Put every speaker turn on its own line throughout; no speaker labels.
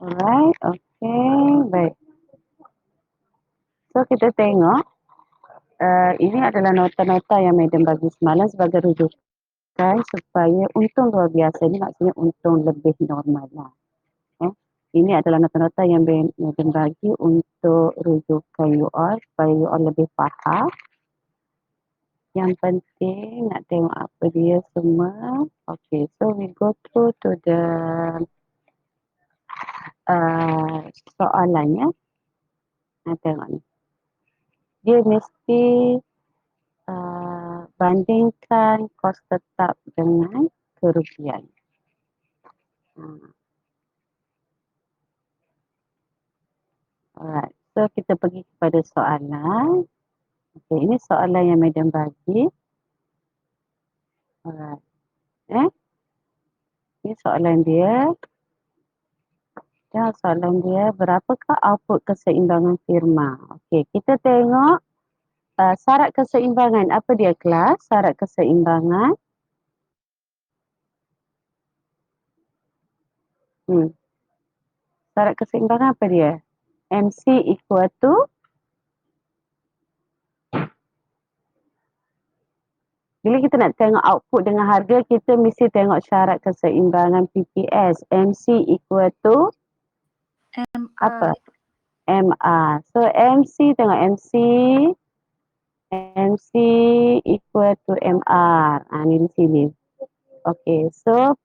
Alright, okay, baik. So kita tengok, ini adalah nota-nota yang Madam bagi semalam sebagai rujukan supaya untung luar biasa. Ini maksudnya untung lebih normal lah. Ini adalah nota-nota yang Madam bagi untuk rujukan you all supaya you all lebih faham. Yang penting nak tengok apa dia semua. Okay, so we go through to the soalannya. Nah, tengok ni. Dia mesti bandingkan kos tetap dengan kerugian. Alright, so kita pergi kepada soalan. Okay, ini soalan yang Madam bagi. Alright, ini soalan dia. Soalan dia, berapakah output keseimbangan firma? Okey, kita tengok syarat keseimbangan. Apa dia kelas? Syarat keseimbangan. Syarat keseimbangan apa dia? MC equal to, bila kita nak tengok output dengan harga, kita mesti tengok syarat keseimbangan PPS. MC equal to apa? MR. So MC, tengok MC. MC equal to MR. Ni di sini. Okay, so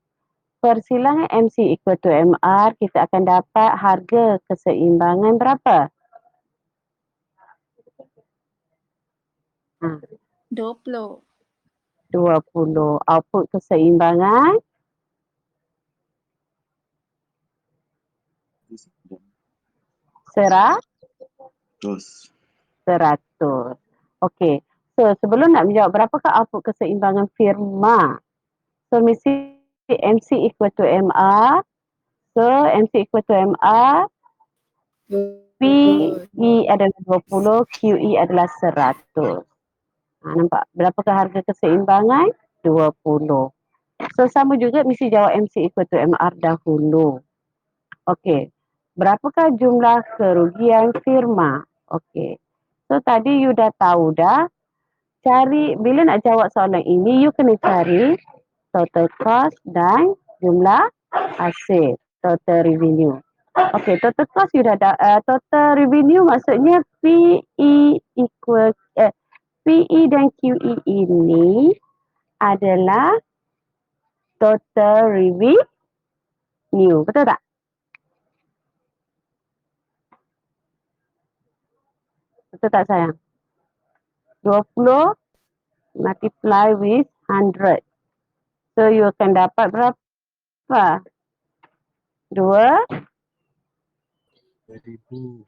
persilangan MC equal to MR, kita akan dapat harga keseimbangan berapa?
20.
20. Output keseimbangan? 100. Okey. So sebelum nak menjawab berapakah output keseimbangan firma? So mesti MC equal to MR. So MC equal to MR. PE adalah 20, QE adalah 100. Nampak? Berapakah harga keseimbangan? 20. So sama juga mesti jawab MC equal to MR dahulu. Okey. Berapakah jumlah kerugian firma? Okey. So tadi you dah tahu dah. Cari, bila nak jawab soalan ini, you kena cari total cost dan jumlah hasil, total revenue. Okey, total cost you dah total revenue maksudnya PE equal, PE dan QE ini adalah total revenue. Betul tak? Betul tak sayang? 20 multiply with 100. So you akan dapat berapa? 2,000.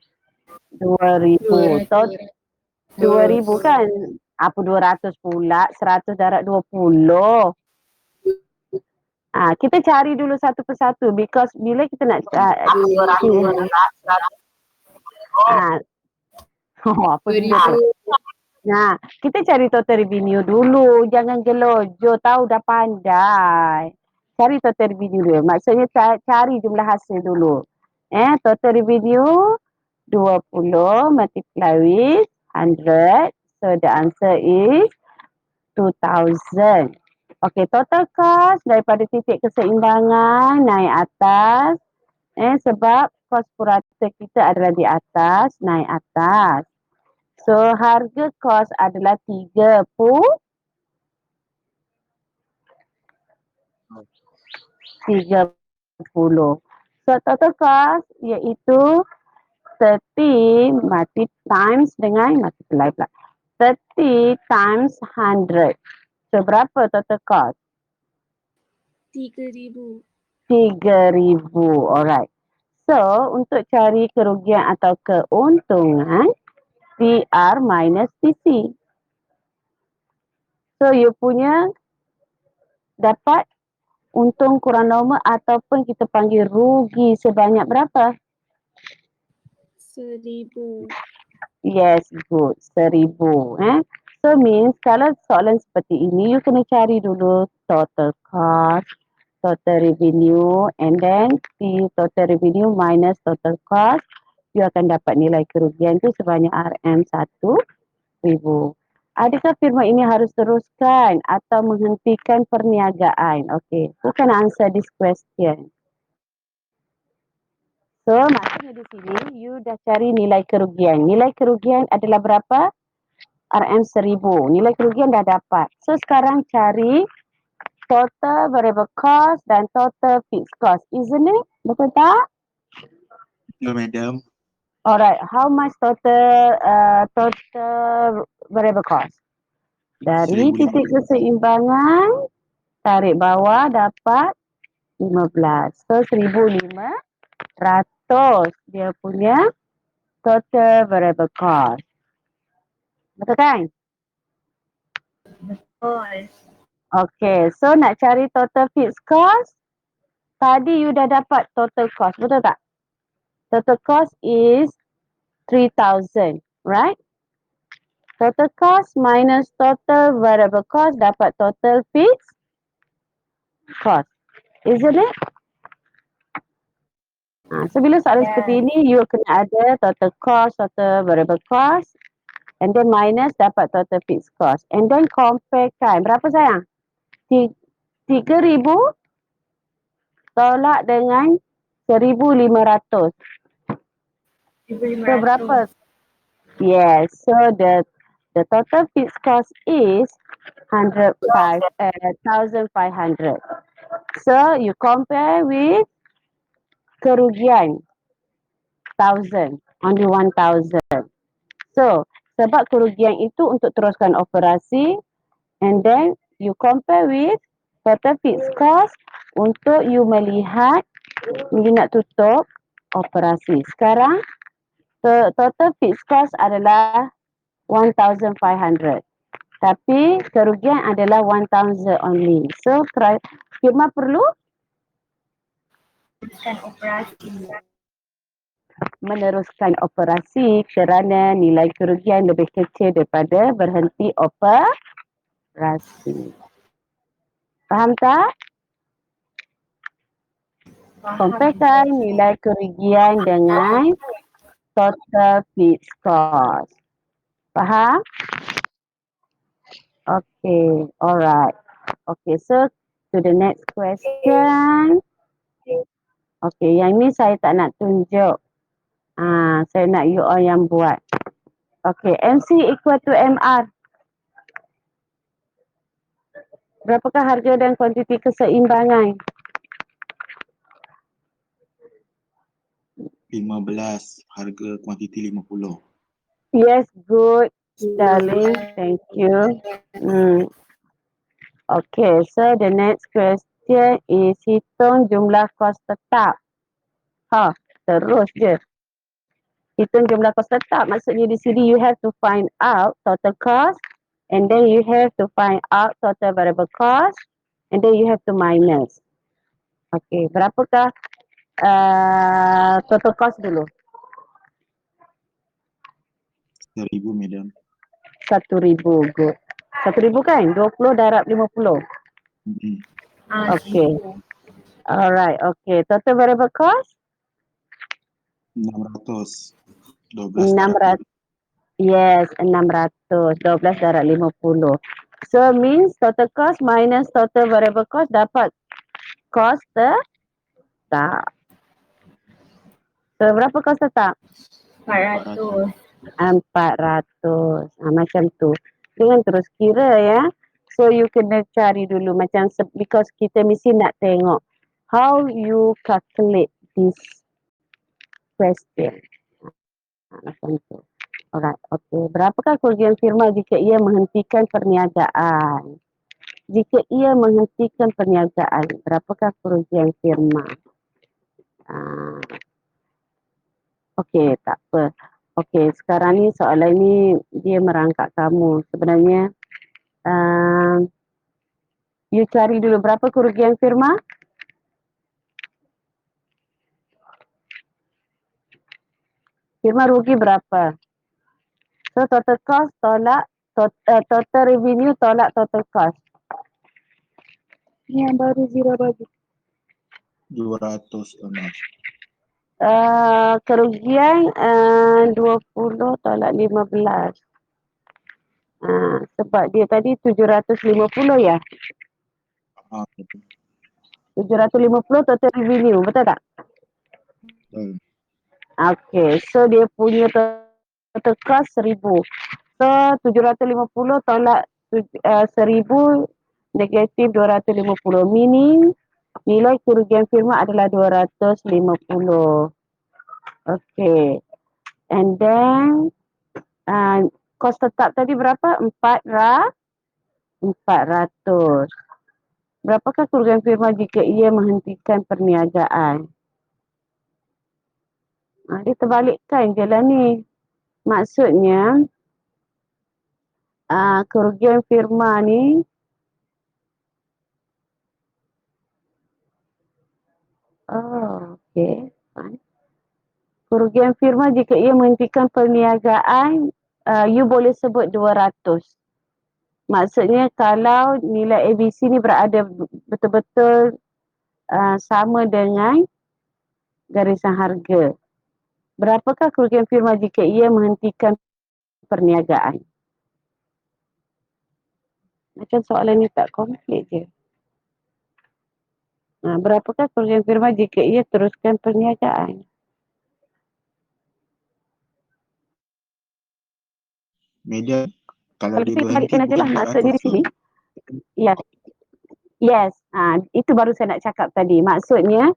So 2,000 kan? Apa 200 pula? 100 darab 20. Kita cari dulu satu persatu because bila kita nak apa dia tu? Nah, kita cari total revenue dulu. Jangan gelojo, tahu dah pandai. Cari total revenue dulu. Maksudnya cari jumlah hasil dulu. Total revenue 20 multiply with 100. So the answer is 2,000. Okay, total cost daripada titik keseimbangan naik atas. Sebab kos purata kita adalah di atas, naik atas. So harga kos adalah 30. So total cost iaitu 30 times dengan multiply pula. 30 times 100. So berapa total cost?
3,000.
3,000. Alright. So untuk cari kerugian atau keuntungan, CR minus TC. So you punya dapat untung kurang normal ataupun kita panggil rugi sebanyak berapa?
1,000.
Yes, good. 1,000. So means kalau soalan seperti ini, you kena cari dulu total cost, total revenue, and then P total revenue minus total cost, you akan dapat nilai kerugian tu sebanyak RM1,000. Adakah firma ini harus teruskan atau menghentikan perniagaan? Okay, who can answer this question? So, maksudnya di sini, you dah cari nilai kerugian. Nilai kerugian adalah berapa? RM1,000. Nilai kerugian dah dapat. So, sekarang cari total variable cost dan total fixed cost. Isn't it? Betul tak?
Betul, Madam.
Alright. How much total variable cost? Dari
1,500.
titik keseimbangan, tarik bawah dapat 15. So, 1,500 dia punya total variable cost. Betul kan?
Betul.
Okay, so nak cari total fixed cost. Tadi you dah dapat total cost, betul tak? Total cost is 3,000, right? Total cost minus total variable cost dapat total fixed cost. Isn't it? So bila soalan seperti ini, you kena ada total cost, total variable cost, and then minus dapat total fixed cost. And then compare kan. Berapa sayang? 3,000 tolak dengan 1,500. So berapa? Yes. So the total fixed cost is 1,500. So you compare with kerugian 1,000, only 1,000. So sebab kerugian itu untuk teruskan operasi, and then you compare with total fixed cost untuk you melihat you nak tutup operasi. Sekarang total fixed cost adalah 1,500. Tapi kerugian adalah 1,000 only. So firma perlu meneruskan operasi kerana nilai kerugian lebih kecil daripada berhenti operasi. Faham tak? Comparekan nilai kerugian dengan total fixed cost. Faham? Okay, alright. Okay, so to the next question. Okay, yang ni saya tak nak tunjuk. Saya nak you all yang buat. Okay, MC equal to MR. Berapakah harga dan kuantiti keseimbangan?
15, harga kuantiti 50.
Yes, good, darling. Thank you. Okay, so the next question is hitung jumlah kos tetap. Terus je. Hitung jumlah kos tetap. Maksudnya di sini you have to find out total cost, and then you have to find out total variable cost, and then you have to minus. Okay, berapakah total cost dulu?
1,000, Madam.
1,000, good. 1,000 kan? 20 darab 50. Okay. Alright, okay. Total variable cost?
600. 12 darab
600. Yes, 600. 12 darab 50. So means total cost minus total variable cost dapat cost tetap. So berapa cost tetap?
400.
400. Macam tu. Jangan terus kira ya. So you kena cari dulu macam because kita mesti nak tengok how you calculate this question. Macam tu. Alright, okay. Berapakah kerugian firma jika ia menghentikan perniagaan? Jika ia menghentikan perniagaan, berapakah kerugian firma? Okey, tak apa. Okey, sekarang ni soalan ni dia merangkak kamu. Sebenarnya, you cari dulu berapa kerugian firma? Firma rugi berapa? So, total cost tolak, total revenue tolak total cost. Ni yang baru zero bagi.
200 emas.
Kerugian 20 tolak 15. Sebab dia tadi 750 ya.
Betul.
750 total revenue, betul tak?
Betul.
Okay, so dia punya total cost 1000. So 750 tolak 1000 negatif 250. Meaning nilai kerugian firma adalah 250. Okay. And then kos tetap tadi berapa? 400. Berapakah kerugian firma jika ia menghentikan perniagaan? Dia terbalikkan je lah ni. Maksudnya kerugian firma ni okey. Kerugian firma jika ia menghentikan perniagaan, you boleh sebut 200. Maksudnya kalau nilai ABC ni berada betul-betul sama dengan garisan harga. Berapakah kerugian firma jika ia menghentikan perniagaan? Macam soalan ni tak komplit je. Berapakah kerugian firma jika ia teruskan perniagaan?
Medium, kalau dia
kita
berhenti
balikkan aja
bukan
lah maksudnya
400
di sini.
ke?
Yes. Yes. Itu baru saya nak cakap tadi. Maksudnya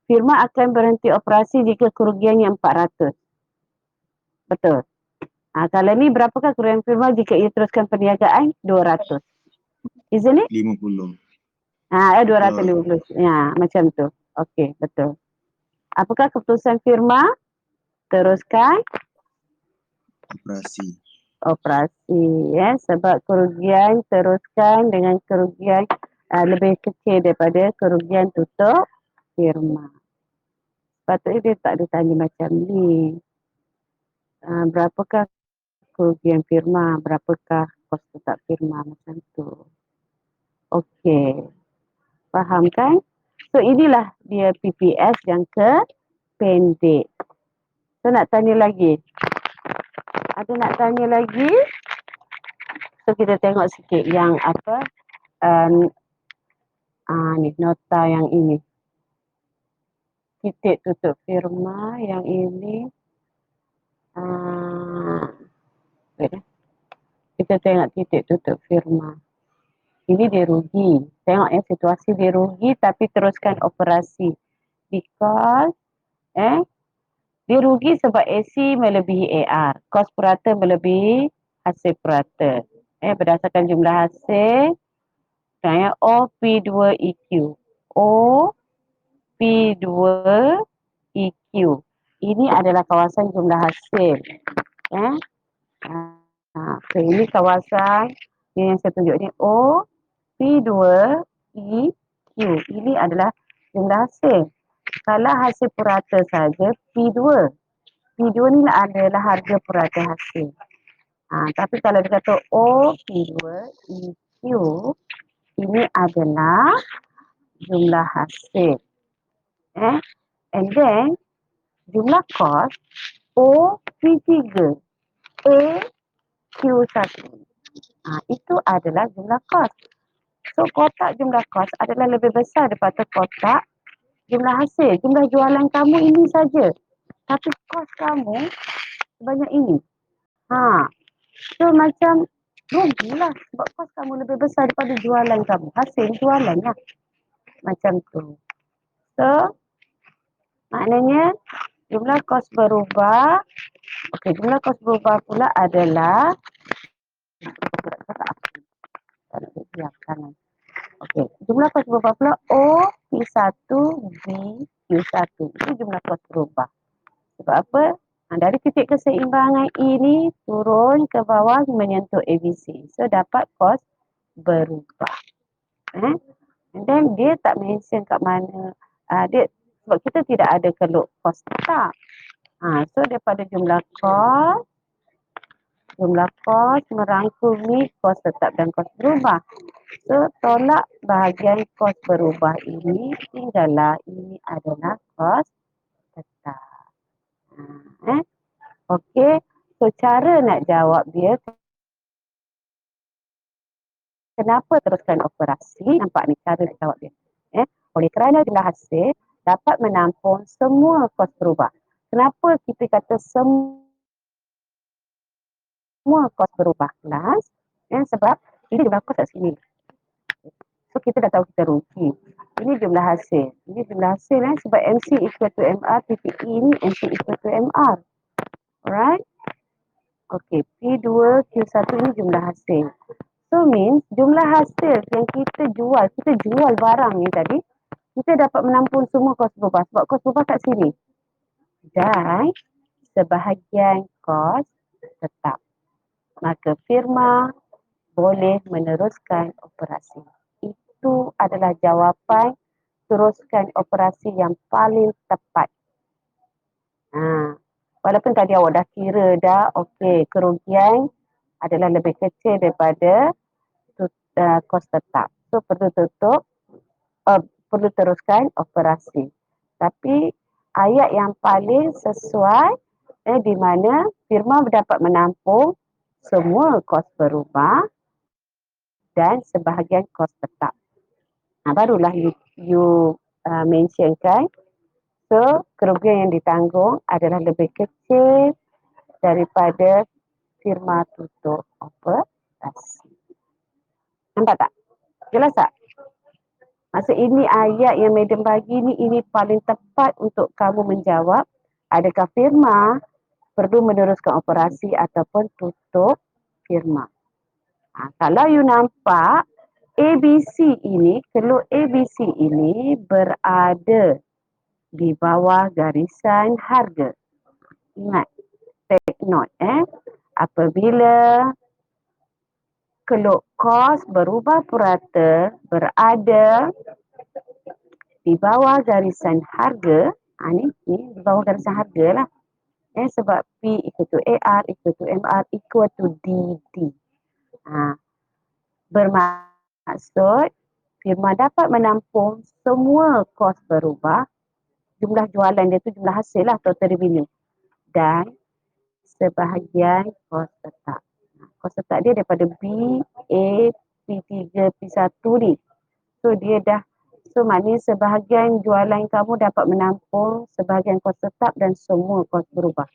firma akan berhenti operasi jika kerugiannya 400. Betul. Kalau ni berapakah kerugian firma jika ia teruskan perniagaan? 200. Isn't it?
50.
250. Ya, macam tu. Okey, betul. Apakah keputusan firma? Teruskan operasi. Ya, sebab kerugian teruskan dengan kerugian lebih kecil daripada kerugian tutup firma. Patutnya dia tak ditanya macam ni. Berapakah kerugian firma? Berapakah kos tetap firma? Macam tu. Okey. Faham kan? So inilah dia PPS yang pendek. So nak tanya lagi? Ada nak tanya lagi? So kita tengok sikit yang apa? Ni nota yang ini. Titik tutup firma yang ini. Kita tengok titik tutup firma. Ini dia rugi. Tengok situasi dia rugi tapi teruskan operasi. Because dia rugi sebab AC melebihi AR. Kos purata melebihi hasil purata. Berdasarkan jumlah hasil. OP2EQ. OP2EQ. Ini adalah kawasan jumlah hasil. Ini kawasan yang saya tunjuk ni. P2EQ. Ini adalah jumlah hasil. Kalau hasil purata saja P2. P2 ni adalah harga purata hasil. Tapi kalau dia kata P2EQ, ini adalah jumlah hasil. And then jumlah kos OP3. AQ1. Itu adalah jumlah kos. So kotak jumlah kos adalah lebih besar daripada kotak jumlah hasil. Jumlah jualan kamu ini saja. Tapi kos kamu sebanyak ini. So macam rugilah sebab kos kamu lebih besar daripada jualan kamu. Hasil jualan lah. Macam tu. So maknanya jumlah kos berubah. Okey, jumlah kos berubah pula adalah Okey, jumlah kos berubah pula OP1 BQ1. Itu jumlah kos berubah. Sebab apa? Dari titik keseimbangan ini turun ke bawah menyentuh ABC. So dapat kos berubah. And then dia tak mention kat mana. Sebab kita tidak ada keluk kos tetap. So daripada jumlah kos merangkumi kos tetap dan kos berubah. So, tolak bahagian kos berubah ini, tinggallah ini adalah kos tetap. Okey. So, cara nak jawab dia, kenapa teruskan operasi? Nampak ni cara nak jawab dia. Oleh kerana jumlah hasil dapat menampung semua kos berubah. Kenapa kita kata semua kos berubah kelas? Sebab ini jumlah kos kat sini. So kita dah tahu kita rugi. Ini jumlah hasil. Ini jumlah hasil sebab MC equal to MR, PPE ni MC equal to MR. Alright? Okey, P2, Q1 ini jumlah hasil. So means jumlah hasil yang kita jual barang ni tadi, kita dapat menampung semua kos berubah sebab kos berubah kat sini. Dan sebahagian kos tetap. Maka firma boleh meneruskan operasi. Itu adalah jawapan teruskan operasi yang paling tepat. Walaupun tadi awak dah kira dah, okey, kerugian adalah lebih kecil daripada kos tetap. So perlu teruskan operasi. Tapi ayat yang paling sesuai di mana firma dapat menampung semua kos berubah dan sebahagian kos tetap. Barulah you mentionkan. So, kerugian yang ditanggung adalah lebih kecil daripada firma tutup operasi. Nampak tak? Jelas tak? Maksud ini ayat yang Madam bagi ni, ini paling tepat untuk kamu menjawab adakah firma perlu meneruskan operasi ataupun tutup firma. Kalau you nampak ABC ini, keluk ABC ini berada di bawah garisan harga. Ingat, take note apabila keluk kos berubah purata berada di bawah garisan harga, ni di bawah garisan harga lah. Sebab P equal to AR equal to MR equal to DD. Bermaksud firma dapat menampung semua kos berubah, jumlah jualan dia tu jumlah hasil lah, total revenue, dan sebahagian kos tetap. Kos tetap dia daripada B, A, P3, P1 ni. So dia dah, so maknanya sebahagian jualan kamu dapat menampung sebahagian kos tetap dan semua kos berubah.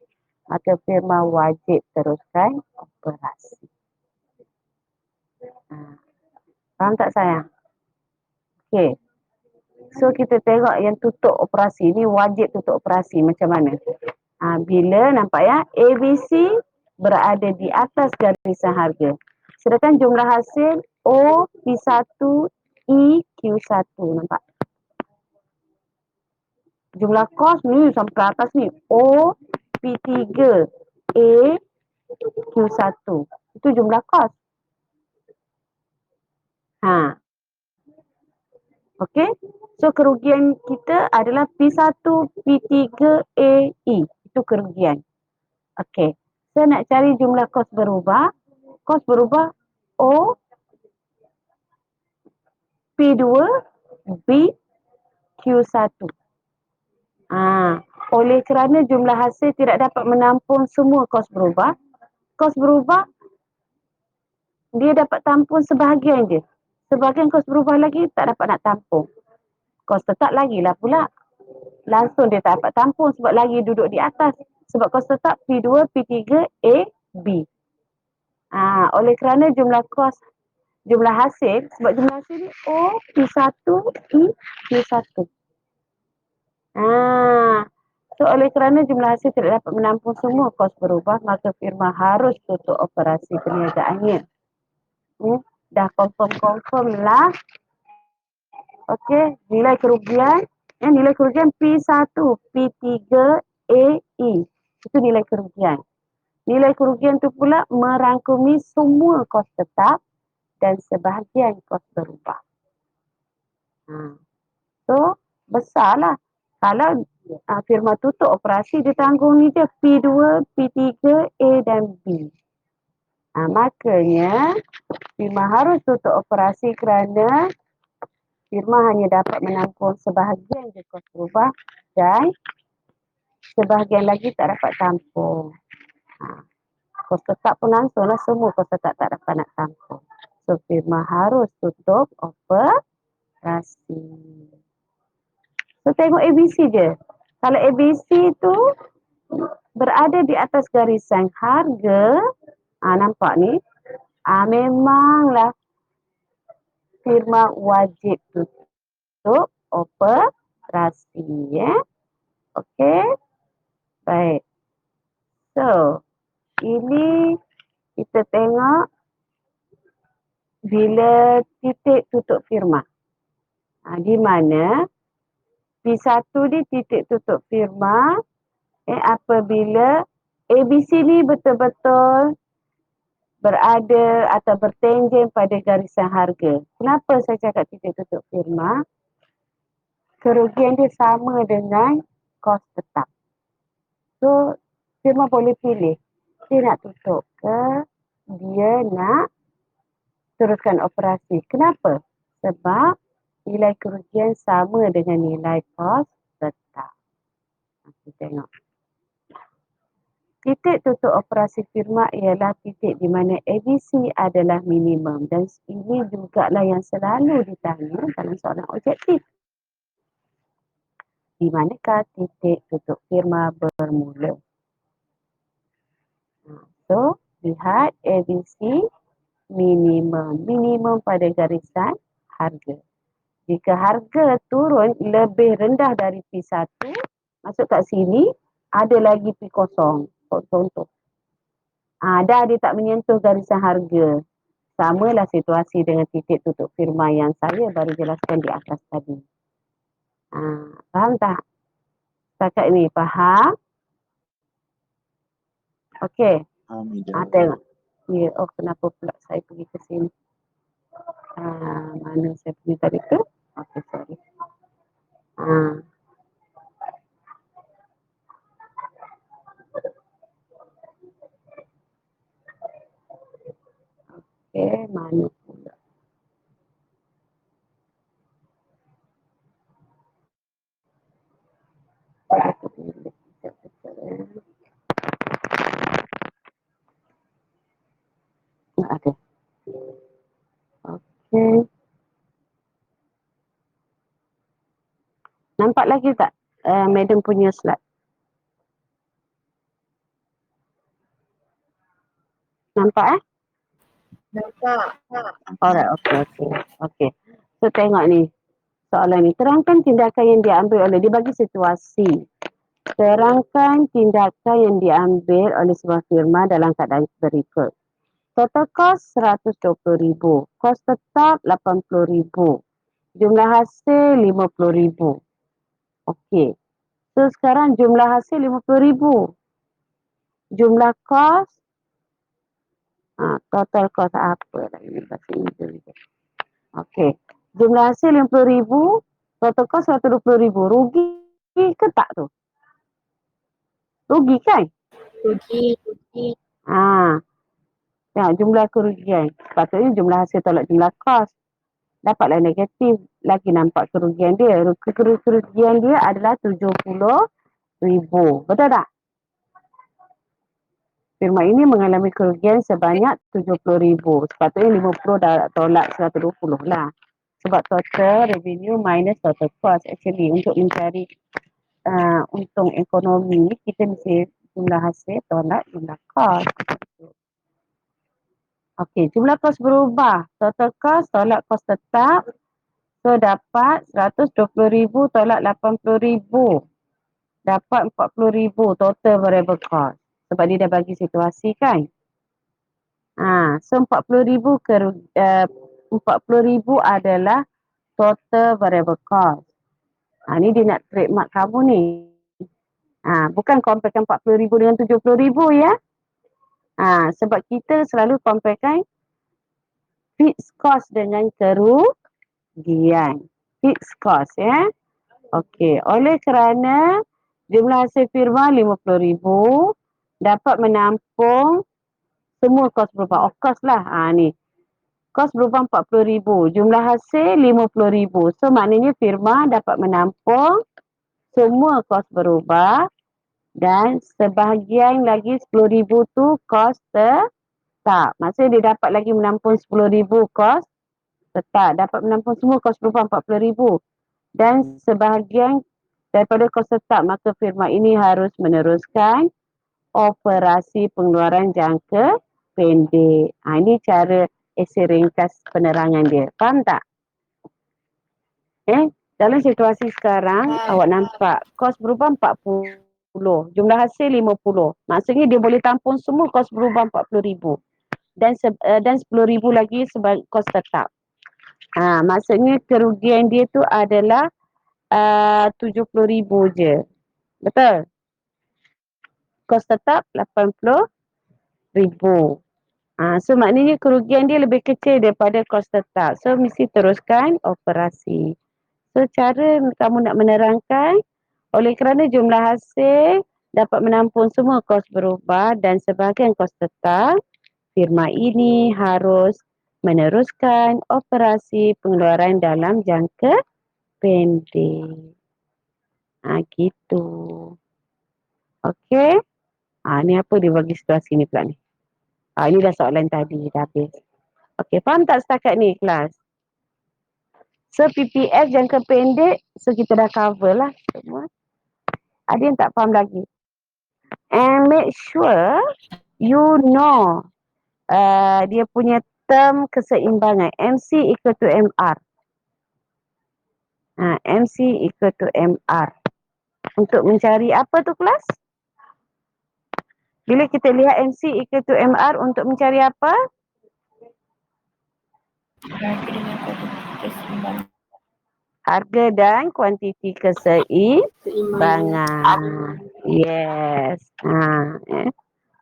Maka firma wajib teruskan operasi. Faham tak sayang? Okey. So kita tengok yang tutup operasi ni, wajib tutup operasi macam mana. Bila nampak ya, ABC berada di atas garisan harga. Sedangkan jumlah hasil O, P1, E, Q1. Nampak? Jumlah kos ni sampai atas ni. O, P3, A, Q1. Itu jumlah kos. Okey. So kerugian kita adalah P1, P3, A, E. Itu kerugian. Okey. Saya nak cari jumlah kos berubah. Kos berubah O, P2, B, Q1. Oleh kerana jumlah hasil tidak dapat menampung semua kos berubah dia dapat tampung sebahagian je. Sebahagian kos berubah lagi tak dapat nak tampung. Kos tetap lagilah pula. Langsung dia tak dapat tampung sebab lagi duduk di atas. Sebab kos tetap P2, P3, A, B. Oleh kerana jumlah hasil, sebab jumlah hasil ni O, P1, E, Q1. So oleh kerana jumlah hasil tidak dapat menampung semua kos berubah, maka firma harus tutup operasi perniagaannya. Dah confirm lah. Okey, nilai kerugian. Nilai kerugian P1, P3, A, E. Itu nilai kerugian. Nilai kerugian tu pula merangkumi semua kos tetap dan sebahagian kos berubah. So, besarlah. Kalau firma tutup operasi, dia tanggung ni je P2, P3, A dan B. Makanya firma harus tutup operasi kerana firma hanya dapat menampung sebahagian je kos berubah dan sebahagian lagi tak dapat tampung. Kos tetap pun langsunglah semua kos tetap tak dapat nak tampung. So firma harus tutup operasi. So tengok ABC je. Kalau ABC tu berada di atas garisan harga, nampak ni, memanglah firma wajib tutup operasi, ya. Okey. Baik. So, ini kita tengok bila titik tutup firma. Di mana P1 ni titik tutup firma apabila ABC ni betul-betul berada atau bertenjen pada garisan harga. Kenapa saya cakap titik tutup firma? Kerugian dia sama dengan kos tetap. So, firma boleh pilih. Dia nak tutup ke dia nak teruskan operasi. Kenapa? Sebab nilai kerugian sama dengan nilai kos tetap. Kita tengok. Titik tutup operasi firma ialah titik di mana ABC adalah minimum dan ini jugalah yang selalu ditanya dalam soalan objektif. Di manakah titik tutup firma bermula? So, lihat ABC minimum. Minimum pada garisan harga. Jika harga turun lebih rendah dari P1, masuk kat sini, ada lagi P kosong. Contoh. Dah dia tak menyentuh garisan harga. Samalah situasi dengan titik tutup firma yang saya baru jelaskan di atas tadi. Faham tak? Setakat ini faham? Okey. Tengok. Ya, kenapa pula saya pergi ke sini? Mana saya pergi tadi tu? Okey, sorry. Mana pula? Ada. Okey. Nampak lagi tak Madam punya slide? Nampak
Nampak.
Alright, okey. So tengok ni. Soalan ni. Terangkan tindakan yang diambil oleh, dia bagi situasi. Terangkan tindakan yang diambil oleh sebuah firma dalam keadaan berikut. Total kos RM120,000. Kos tetap RM80,000. Jumlah hasil RM50,000. Okey. So sekarang jumlah hasil RM50,000. Jumlah kos, total kos apa lagi ni bahasa Inggeris. Okey. Jumlah hasil RM50,000, total kos RM120,000. Rugi ke tak tu? Rugi kan?
Rugi.
Tengok jumlah kerugian. Sepatutnya jumlah hasil tolak jumlah kos. Dapatlah negatif. Lagi nampak kerugian dia. Kerugian dia adalah RM70,000. Betul tak? Firma ini mengalami kerugian sebanyak RM70,000. Sepatutnya 50 dah tolak 120 lah. Sebab total revenue minus total cost. Actually untuk mencari untung ekonomi, kita mesti jumlah hasil tolak jumlah kos. Okey, jumlah kos berubah. Total kos tolak kos tetap. So dapat RM120,000 tolak RM80,000. Dapat RM40,000 total variable cost. Sebab dia dah bagi situasi kan. So RM40,000 adalah total variable cost. Ni dia nak trademark kamu ni. Bukan comparekan RM40,000 dengan RM70,000 ya. Sebab kita selalu comparekan fixed cost dengan kerugian. Fixed cost ya. Okey, oleh kerana jumlah hasil firma RM50,000 dapat menampung Semua kos berubah. Of course lah. Ni. Kos berubah 40,000. Jumlah hasil 50,000. So maknanya firma dapat menampung semua kos berubah dan sebahagian lagi 10,000 tu kos tetap. Maksudnya dia dapat lagi menampung 10,000 kos tetap. Dapat menampung semua kos berubah 40,000. Dan sebahagian daripada kos tetap, maka firma ini harus meneruskan operasi pengeluaran jangka pendek. Ini cara esei ringkas penerangan dia. Faham tak? Dalam situasi sekarang, awak nampak kos berubah 40, jumlah hasil 50. Maksudnya dia boleh tampung semua kos berubah 40,000. Dan 10,000 lagi sebagai kos tetap. Maksudnya kerugian dia tu adalah 70,000 je. Betul? Kos tetap 80,000. So maknanya kerugian dia lebih kecil daripada kos tetap. So mesti teruskan operasi. So cara kamu nak menerangkan, oleh kerana jumlah hasil dapat menampung semua kos berubah dan sebahagian kos tetap, firma ini harus meneruskan operasi pengeluaran dalam jangka pendek. Gitu. Okey. Ni apa dia bagi situasi ni pula ni. Ini dah soalan tadi, dah habis. Okey, faham tak setakat ni kelas? So PPF jangka pendek, so kita dah cover lah semua. Ada yang tak faham lagi? And make sure you know dia punya term keseimbangan. MC equal to MR. MC equal to MR. Untuk mencari apa tu kelas? Bila kita lihat MC equal to MR untuk mencari apa? Harga dan kuantiti keseimbangan. Yes.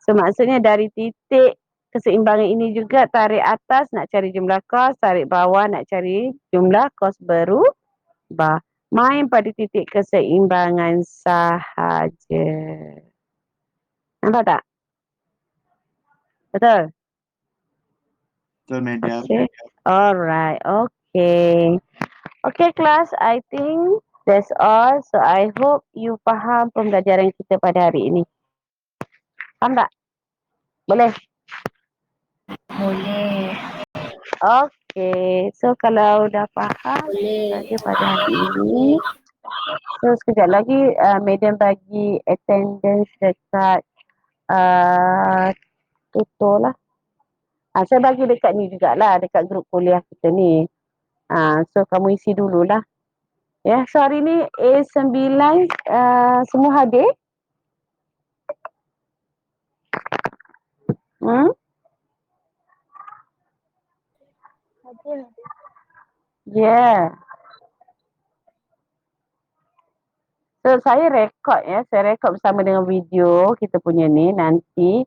So maksudnya dari titik keseimbangan ini juga tarik atas nak cari jumlah kos, tarik bawah nak cari jumlah kos berubah. Main pada titik keseimbangan sahaja. Nampak tak? Betul?
Betul, Madam.
Okay. Alright. Okay. Okay class, I think that's all. So I hope you faham pembelajaran kita pada hari ini. Faham tak? Boleh?
Boleh.
Okay. So kalau dah faham saja pada hari ini. So sekejap lagi Madam bagi attendance dekat tutor lah. Saya bagi dekat ni jugalah, dekat grup kuliah kita ni. So kamu isi dululah. Ya, so hari ni A9 semua hadir? Yeah. So saya rekod ya, saya rekod bersama dengan video kita punya ni nanti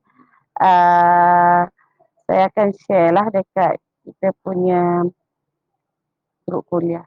saya akan share lah dekat kita punya grup kuliah.